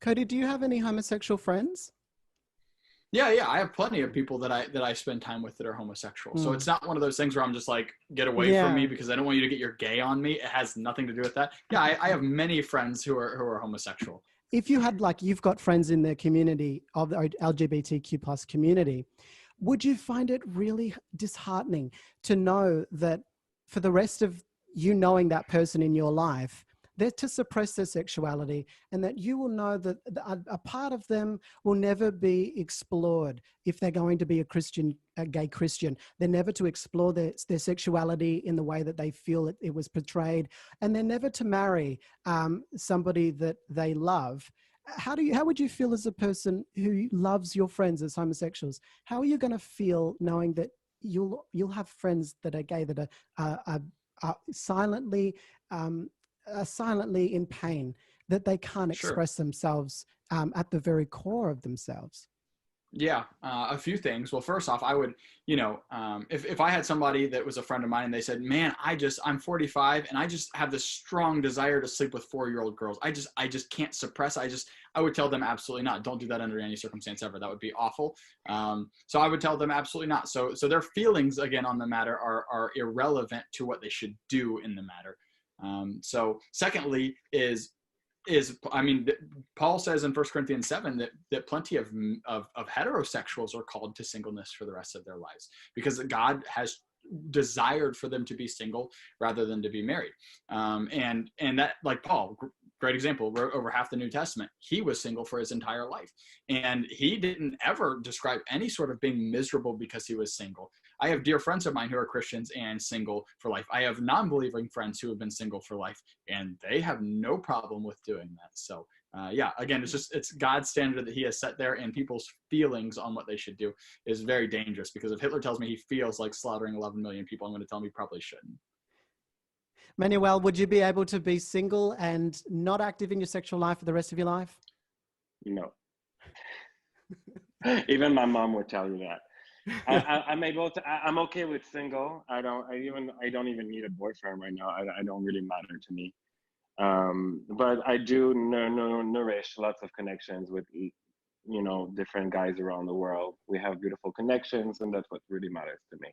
Cody, do you have any homosexual friends? Yeah, yeah, I have plenty of people that I spend time with that are homosexual. So Mm. it's not one of those things where I'm just like, get away from me Yeah. because I don't want you to get your gay on me. It has nothing to do with that. Yeah, I have many friends who are homosexual. If you had, like, you've got friends in the community of the LGBTQ plus community, would you find it really disheartening to know that for the rest of you knowing that person in your life, they're to suppress their sexuality, and that you will know that a part of them will never be explored if they're going to be a gay Christian. They're never to explore their sexuality in the way that they feel it was portrayed, and they're never to marry somebody that they love. How would you feel as a person who loves your friends as homosexuals? How are you going to feel knowing that you'll have friends that are gay that are silently silently in pain, that they can't Sure. express themselves at the very core of themselves? Yeah, a few things. Well, first off, I would, if I had somebody that was a friend of mine and they said, "Man, I'm 45 and I just have this strong desire to sleep with 4-year-old girls. I just can't suppress. I would tell them absolutely not. Don't do that under any circumstance ever. That would be awful. So I would tell them absolutely not. So their feelings again on the matter are irrelevant to what they should do in the matter. So secondly is I mean, Paul says in 1 Corinthians 7 that plenty of heterosexuals are called to singleness for the rest of their lives because God has desired for them to be single rather than to be married. And that, like Paul, great example, wrote over half the New Testament. He was single for his entire life, and he didn't ever describe any sort of being miserable because he was single. I have dear friends of mine who are Christians and single for life. I have non-believing friends who have been single for life, and they have no problem with doing that. So yeah, again, it's God's standard that he has set there, and people's feelings on what they should do is very dangerous, because if Hitler tells me he feels like slaughtering 11 million people, I'm going to tell him he probably shouldn't. Manuel, would you be able to be single and not active in your sexual life for the rest of your life? No. Even my mom would tell you that. I'm able to. I'm okay with single. I don't even need a boyfriend right now. I don't really matter to me. But I do nourish lots of connections with, different guys around the world. We have beautiful connections, and that's what really matters to me.